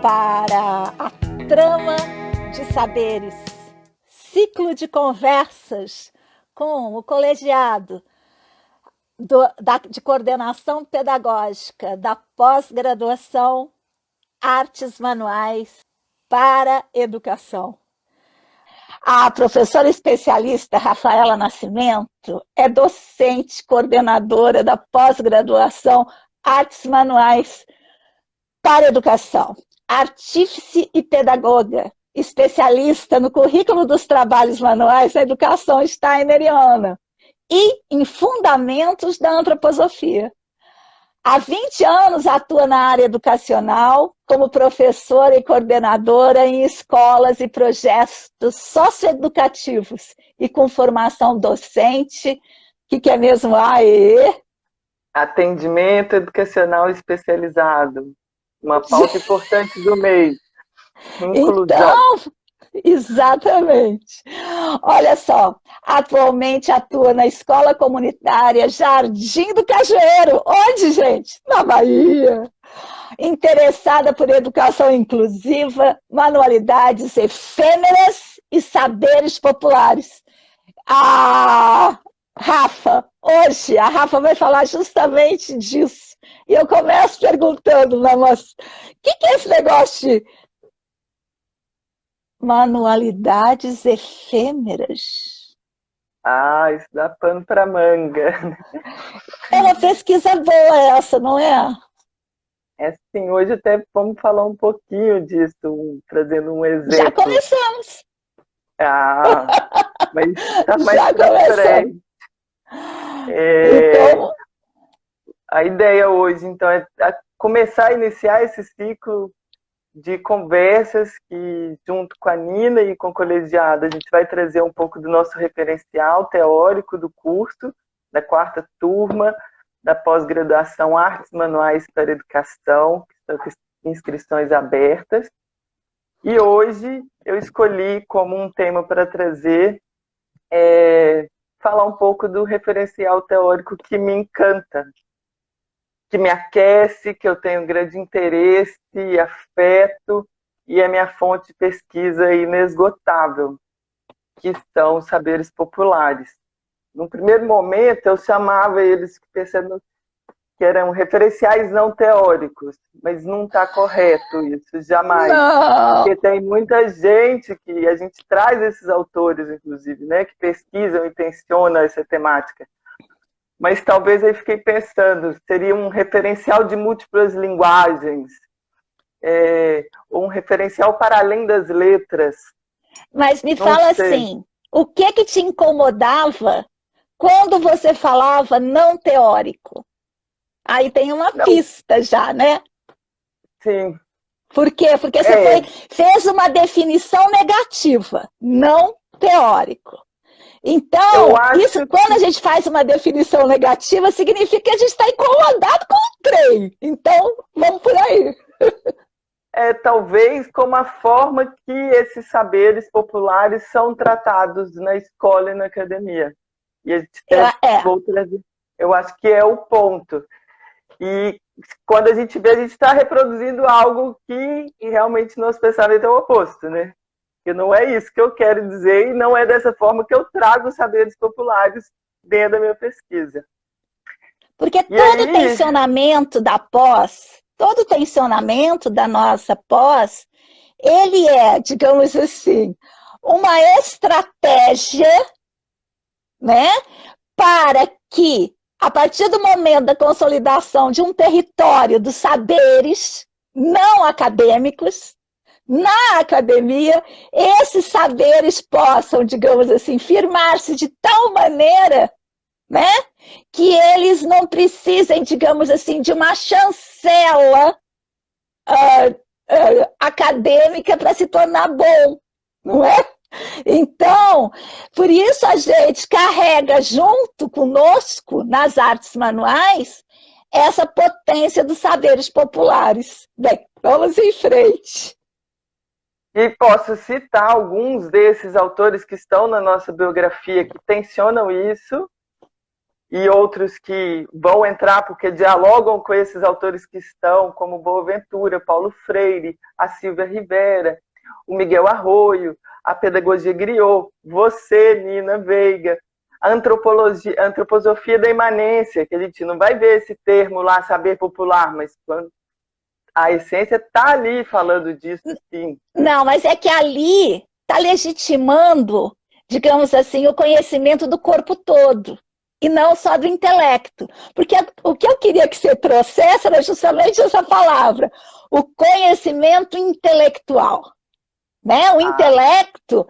para a Trama de Saberes, ciclo de conversas com o colegiado de coordenação pedagógica da pós-graduação Artes Manuais para Educação. A professora especialista Rafaela Nascimento é docente coordenadora da pós-graduação Artes Manuais para Educação, artífice e pedagoga, especialista no currículo dos trabalhos manuais da educação steineriana e em fundamentos da antroposofia. Há 20 anos atua na área educacional como professora e coordenadora em escolas e projetos socioeducativos e com formação docente. O que é mesmo AEE? Atendimento Educacional Especializado. Uma pauta importante do mês. Inclusão. Então, exatamente. Olha só, atualmente atua na Escola Comunitária Jardim do Cajueiro. Onde, gente? Na Bahia. Interessada por educação inclusiva, manualidades efêmeras e saberes populares. Rafa, hoje a Rafa vai falar justamente disso. E eu começo perguntando, mas o que é esse negócio de manualidades efêmeras? Isso dá pano para manga. É uma pesquisa boa essa, não é? É sim, hoje até vamos falar um pouquinho disso, trazendo um exemplo. Já começamos. Mas está mais Já para frente. Então... A ideia hoje, então, é começar a iniciar esse ciclo de conversas que, junto com a Nina e com o colegiado, a gente vai trazer um pouco do nosso referencial teórico do curso, da 4ª turma, da pós-graduação Artes Manuais para Educação, que estão com inscrições abertas. E hoje eu escolhi como um tema para trazer, falar um pouco do referencial teórico que me encanta, que me aquece, que eu tenho grande interesse e afeto, e é minha fonte de pesquisa inesgotável, que são os saberes populares. No primeiro momento, eu chamava eles, pensando que eram referenciais não teóricos, mas não está correto isso, jamais. Não. Porque tem muita gente que a gente traz esses autores, inclusive, né, que pesquisam e tensionam essa temática. Mas talvez aí fiquei pensando, seria um referencial de múltiplas linguagens, ou um referencial para além das letras. Mas me fala assim, o que te incomodava quando você falava não teórico? Aí tem uma pista já, né? Sim. Por quê? Porque você fez uma definição negativa, não teórico. Então, isso, quando a gente faz uma definição negativa, significa que a gente está incomodado com o trem. Então, vamos por aí. Talvez como a forma que esses saberes populares são tratados na escola e na academia. E a gente vou trazer. Eu acho que é o ponto. E quando a gente vê, a gente está reproduzindo algo que realmente nosso pensamento é o oposto, né? Que não é isso que eu quero dizer e não é dessa forma que eu trago os saberes populares dentro da minha pesquisa. Porque todo tensionamento da pós, todo tensionamento da nossa pós, ele é, digamos assim, uma estratégia, né, para que, a partir do momento da consolidação de um território dos saberes não acadêmicos, na academia, esses saberes possam, digamos assim, firmar-se de tal maneira, né, que eles não precisem, digamos assim, de uma chancela acadêmica para se tornar bom, não é? Então, por isso a gente carrega junto conosco, nas artes manuais, essa potência dos saberes populares. Bem, vamos em frente. E posso citar alguns desses autores que estão na nossa biografia que tensionam isso, e outros que vão entrar porque dialogam com esses autores que estão, como Boaventura, Paulo Freire, a Silvia Rivera, o Miguel Arroyo, a pedagogia griot, você, Nina Veiga, a antropologia, a antroposofia da imanência, que a gente não vai ver esse termo lá, saber popular, mas a essência está ali falando disso, sim. Não, mas é que ali está legitimando, digamos assim, o conhecimento do corpo todo, e não só do intelecto. Porque o que eu queria que você trouxesse era justamente essa palavra, o conhecimento intelectual. Né? O intelecto,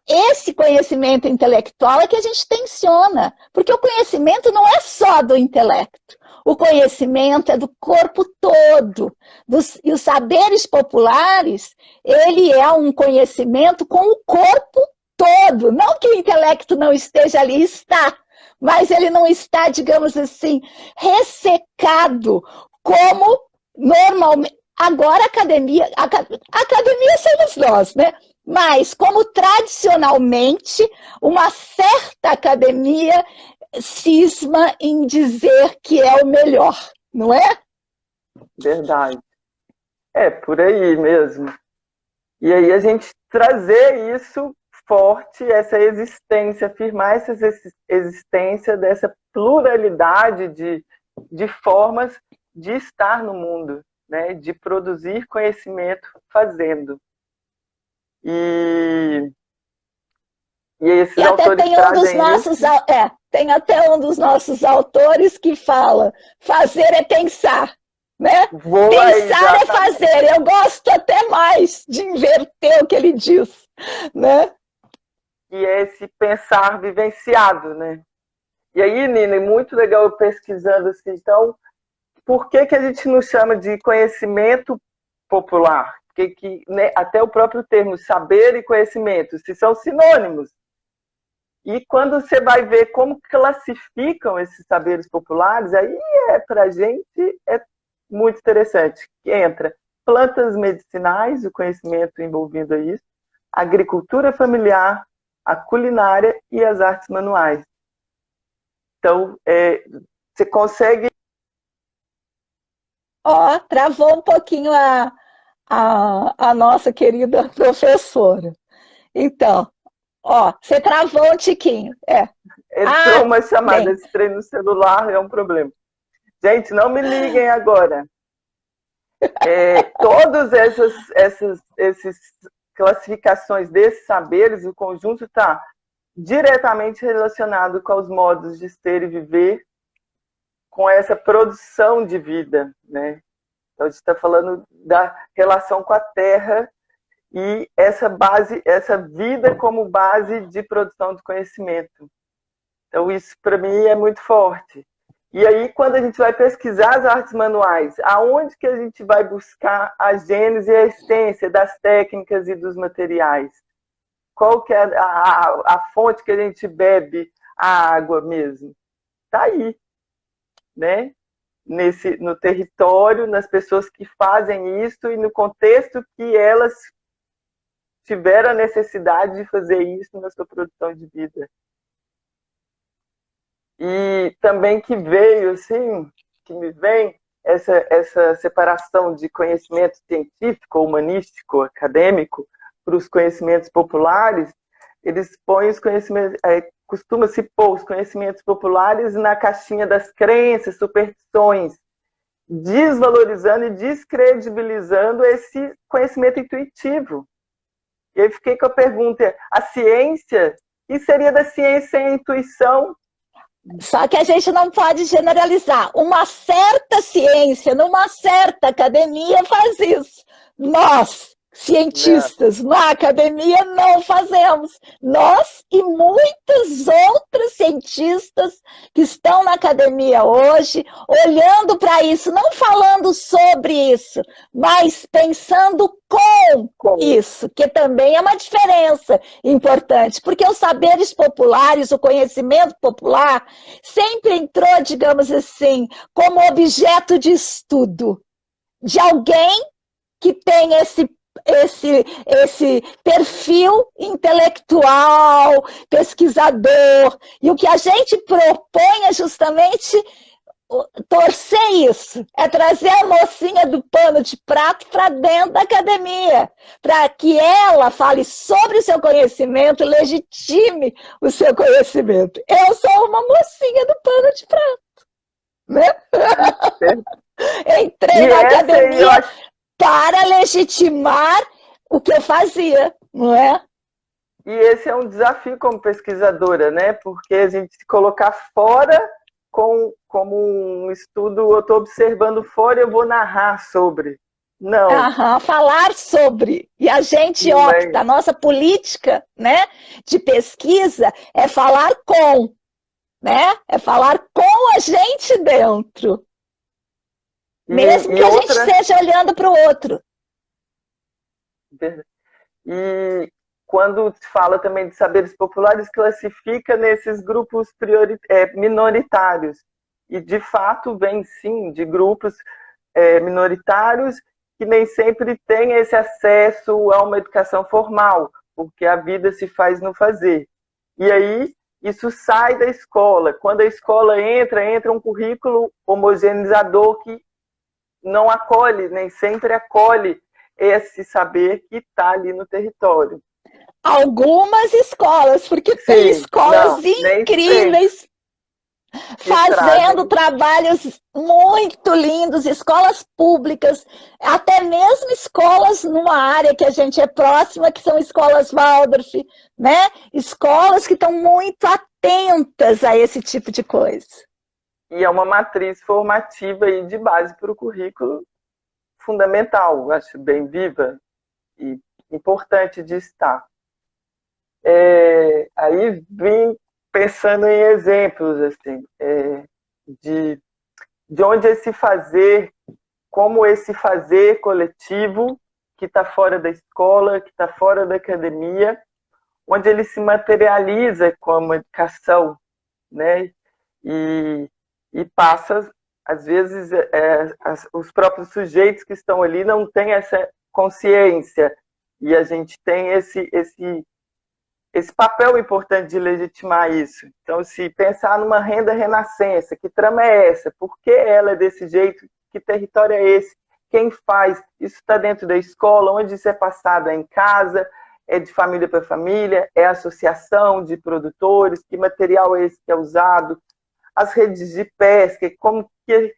esse conhecimento intelectual é que a gente tensiona, porque o conhecimento não é só do intelecto, o conhecimento é do corpo todo, e os saberes populares, ele é um conhecimento com o corpo todo, não que o intelecto não esteja ali, está, mas ele não está, digamos assim, ressecado, como normalmente. Agora a academia somos nós, né? Mas, como tradicionalmente, uma certa academia cisma em dizer que é o melhor, não é? Verdade. É, por aí mesmo. E aí a gente trazer isso forte, essa existência, afirmar essa existência dessa pluralidade de formas de estar no mundo, né? De produzir conhecimento fazendo. E esses autores tem um dos nossos, tem até um dos nossos autores que fala: fazer é pensar, né? Pensar é fazer. Eu gosto até mais de inverter o que ele diz, né? E é esse pensar vivenciado, né? E aí, Nina, é muito legal eu pesquisando assim, então, por que a gente não chama de conhecimento popular? Porque né, até o próprio termo saber e conhecimento, se são sinônimos. E quando você vai ver como classificam esses saberes populares, aí para a gente é muito interessante. Entra plantas medicinais, o conhecimento envolvido a isso, agricultura familiar, a culinária e as artes manuais. Então, você consegue... Travou um pouquinho a nossa querida professora. Então, você travou um tiquinho. Entrou uma chamada de treino no celular, é um problema. Gente, não me liguem agora. Todas essas classificações desses saberes, o conjunto está diretamente relacionado com os modos de ser e viver, com essa produção de vida, né? Então, a gente está falando da relação com a Terra e essa vida como base de produção de conhecimento. Então, isso para mim é muito forte. E aí, quando a gente vai pesquisar as artes manuais, aonde que a gente vai buscar a gênese e a essência das técnicas e dos materiais? Qual que é a fonte que a gente bebe a água mesmo? Está aí, né? No território, nas pessoas que fazem isso e no contexto que elas tiveram a necessidade de fazer isso na sua produção de vida. E também que veio, assim, que me vem essa separação de conhecimento científico, humanístico, acadêmico, para os conhecimentos populares. Eles põem os conhecimentos, costuma-se pôr os conhecimentos populares na caixinha das crenças, superstições, desvalorizando e descredibilizando esse conhecimento intuitivo. E aí fiquei com a pergunta: a ciência, o que seria da ciência sem a intuição? Só que a gente não pode generalizar. Uma certa ciência, numa certa academia, faz isso. Nós, cientistas, na academia, não fazemos. Nós e muitos outros cientistas que estão na academia hoje, olhando para isso, não falando sobre isso, mas pensando com isso, que também é uma diferença importante, porque os saberes populares, o conhecimento popular, sempre entrou, digamos assim, como objeto de estudo de alguém que tem esse esse perfil intelectual, pesquisador. E o que a gente propõe é justamente torcer isso, é trazer a mocinha do pano de prato para dentro da academia, para que ela fale sobre o seu conhecimento, legitime o seu conhecimento. Eu sou uma mocinha do pano de prato, né? Entrei na academia para legitimar o que eu fazia, não é? E esse é um desafio como pesquisadora, né? Porque a gente se colocar fora como um estudo, eu estou observando fora e eu vou narrar sobre. Não. Falar sobre. E a gente opta, a nossa política, né, de pesquisa é falar com, né? É falar com a gente dentro. Mesmo que a gente esteja olhando para o outro. E quando se fala também de saberes populares, classifica nesses grupos minoritários. E, de fato, vem, sim, de grupos minoritários que nem sempre têm esse acesso a uma educação formal, porque a vida se faz no fazer. E aí, isso sai da escola. Quando a escola entra um currículo homogeneizador que não acolhe, nem sempre acolhe esse saber que está ali no território. Algumas escolas, porque sim, tem escolas incríveis fazendo trabalhos muito lindos, escolas públicas, até mesmo escolas numa área que a gente é próxima, que são escolas Waldorf, né? Escolas que estão muito atentas a esse tipo de coisa. E é uma matriz formativa aí de base para o currículo fundamental, acho bem viva e importante de estar. Aí vim pensando em exemplos assim, de onde esse fazer, como esse fazer coletivo que está fora da escola, que está fora da academia, onde ele se materializa como educação, né? E passa, às vezes, os próprios sujeitos que estão ali não têm essa consciência, e a gente tem esse papel importante de legitimar isso. Então, se pensar numa renda renascença, que trama é essa? Por que ela é desse jeito? Que território é esse? Quem faz? Isso está dentro da escola? Onde isso é passado? É em casa? É de família para família? É associação de produtores? Que material é esse que é usado? As redes de pesca, como que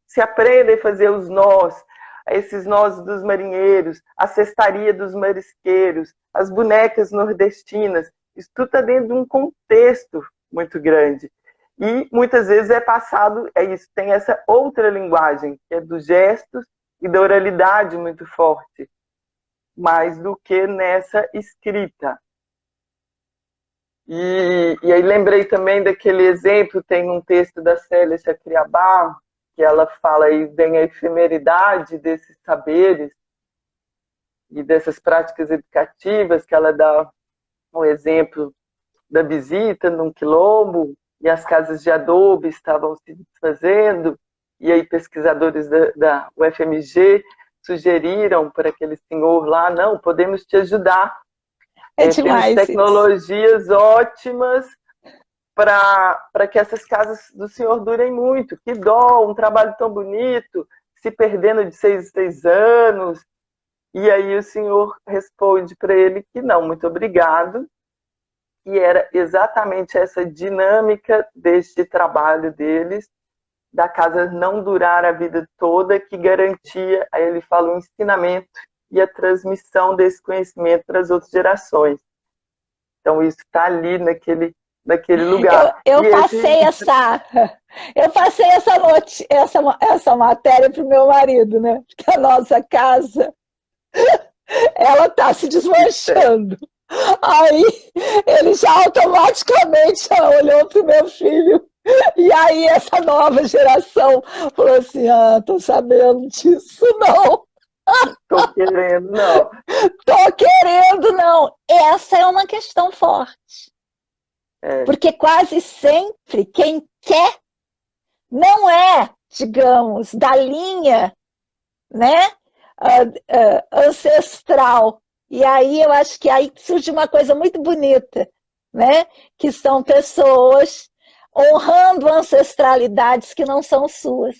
se aprende a fazer os nós, esses nós dos marinheiros, a cestaria dos marisqueiros, as bonecas nordestinas, isso tudo está dentro de um contexto muito grande. E muitas vezes é passado, isso, tem essa outra linguagem, que é dos gestos e da oralidade muito forte, mais do que nessa escrita. E aí lembrei também daquele exemplo, tem um texto da Célia Chacriabá, que ela fala aí bem a efemeridade desses saberes e dessas práticas educativas, que ela dá um exemplo da visita num quilombo, e as casas de adobe estavam se desfazendo, e aí pesquisadores da UFMG sugeriram para aquele senhor lá, não, podemos te ajudar. Temos tecnologias ótimas para que essas casas do senhor durem muito. Que dó, um trabalho tão bonito, se perdendo de 6 em 6 anos. E aí o senhor responde para ele que não, muito obrigado. E era exatamente essa dinâmica deste trabalho deles, da casa não durar a vida toda, que garantia, aí ele fala, o ensinamento e a transmissão desse conhecimento para as outras gerações. Então isso está ali naquele lugar. Eu passei essa matéria para o meu marido, né? Porque a nossa casa, ela está se desmanchando. Aí ele já automaticamente olhou para o meu filho, e aí essa nova geração falou assim, tô sabendo disso, não. Tô querendo, não. Tô querendo, não. Essa é uma questão forte. Porque quase sempre quem quer não é, digamos, da linha, né, ancestral. E aí eu acho que aí surge uma coisa muito bonita, né? Que são pessoas honrando ancestralidades que não são suas.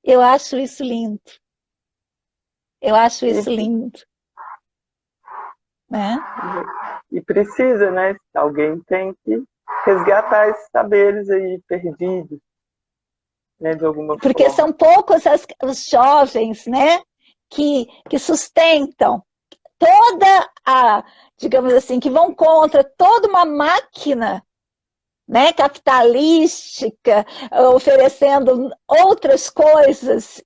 Eu acho isso lindo. Eu acho isso lindo. Né? E precisa, né? Alguém tem que resgatar esses saberes aí perdidos, né? De alguma Porque forma. são poucos os jovens, né? Que sustentam toda a, digamos assim, que vão contra toda uma máquina, né, capitalística, oferecendo outras coisas,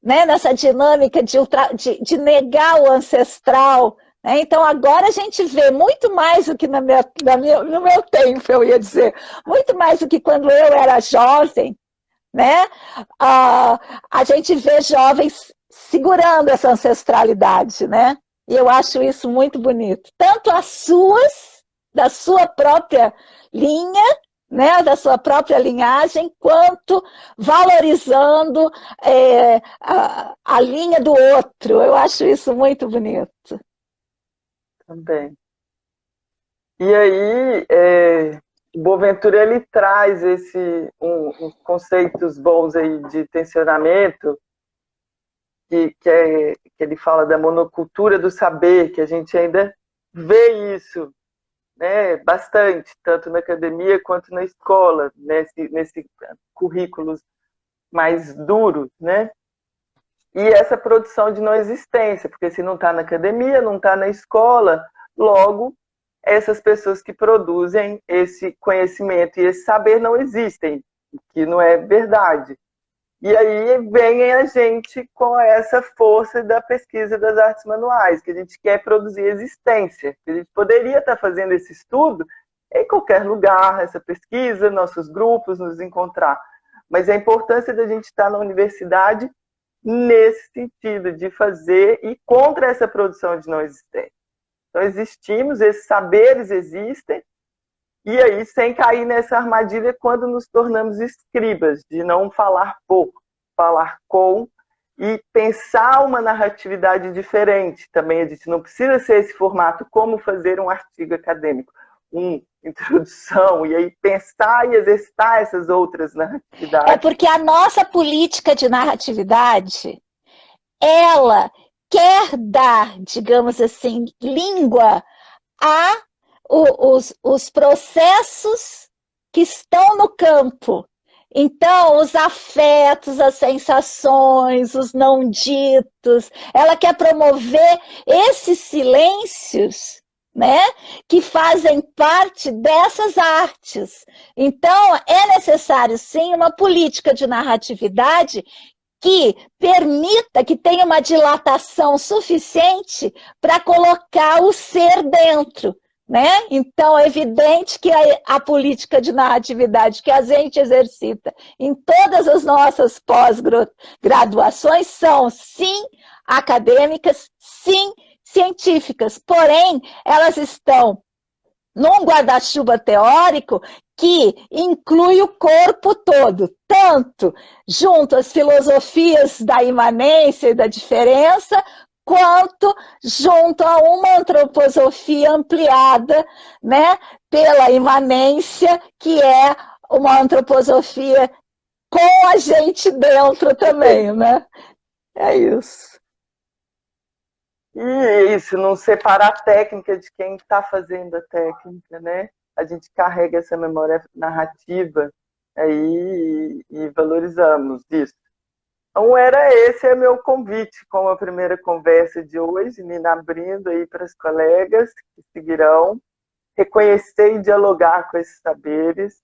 né, nessa dinâmica de negar o ancestral. Né? Então, agora a gente vê muito mais do que no meu tempo, eu ia dizer, muito mais do que quando eu era jovem, né? A gente vê jovens segurando essa ancestralidade, né? E eu acho isso muito bonito. Tanto as suas, da sua própria linha, né, da sua própria linhagem, quanto valorizando a linha do outro. Eu acho isso muito bonito. Também. E aí, Boaventura, ele traz uns conceitos bons aí de tensionamento, que ele fala da monocultura do saber, que a gente ainda vê isso, né, bastante, tanto na academia quanto na escola, nesse currículos mais duros, né? E essa produção de não existência, porque se não está na academia, não está na escola, logo essas pessoas que produzem esse conhecimento e esse saber não existem, que não é verdade. E aí vem a gente com essa força da pesquisa das artes manuais, que a gente quer produzir existência. A gente poderia estar fazendo esse estudo em qualquer lugar, essa pesquisa, nossos grupos, nos encontrar. Mas a importância da gente estar na universidade nesse sentido, de fazer e contra essa produção de não existência. Então, existimos, esses saberes existem, e aí, sem cair nessa armadilha, quando nos tornamos escribas, de não falar por, falar com, e pensar uma narratividade diferente também. A gente não precisa ser esse formato, como fazer um artigo acadêmico, introdução, e aí pensar e exercitar essas outras narratividades. É porque a nossa política de narratividade, ela quer dar, digamos assim, língua a os processos que estão no campo. Então, os afetos, as sensações, os não ditos, ela quer promover esses silêncios, né, que fazem parte dessas artes. Então, é necessário, sim, uma política de narratividade que permita, que tenha uma dilatação suficiente para colocar o ser dentro. Né? Então, é evidente que a política de narratividade que a gente exercita em todas as nossas pós-graduações são, sim, acadêmicas, sim, científicas, porém, elas estão num guarda-chuva teórico que inclui o corpo todo, tanto junto às filosofias da imanência e da diferença, quanto junto a uma antroposofia ampliada, né, pela imanência, que é uma antroposofia com a gente dentro também, né? É isso. E isso, não separar a técnica de quem está fazendo a técnica, né? A gente carrega essa memória narrativa aí e valorizamos isso. Então, esse é meu convite com a primeira conversa de hoje, Nina, abrindo aí para as colegas que seguirão, reconhecer e dialogar com esses saberes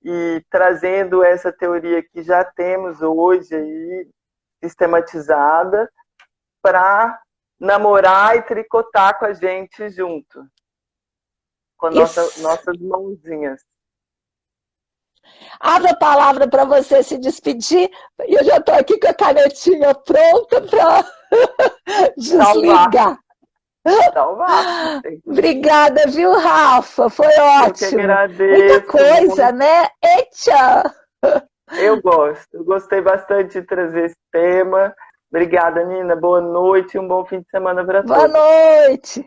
e trazendo essa teoria que já temos hoje aí sistematizada para namorar e tricotar com a gente junto, com nossas mãozinhas. Abro a palavra para você se despedir, e eu já estou aqui com a canetinha pronta para desligar. Salvar. Obrigada, viu, Rafa? Foi ótimo. Eu que agradeço. Muita coisa, muito, né? Eita! Eu gostei bastante de trazer esse tema. Obrigada, Nina. Boa noite e um bom fim de semana para Boa todos. noite!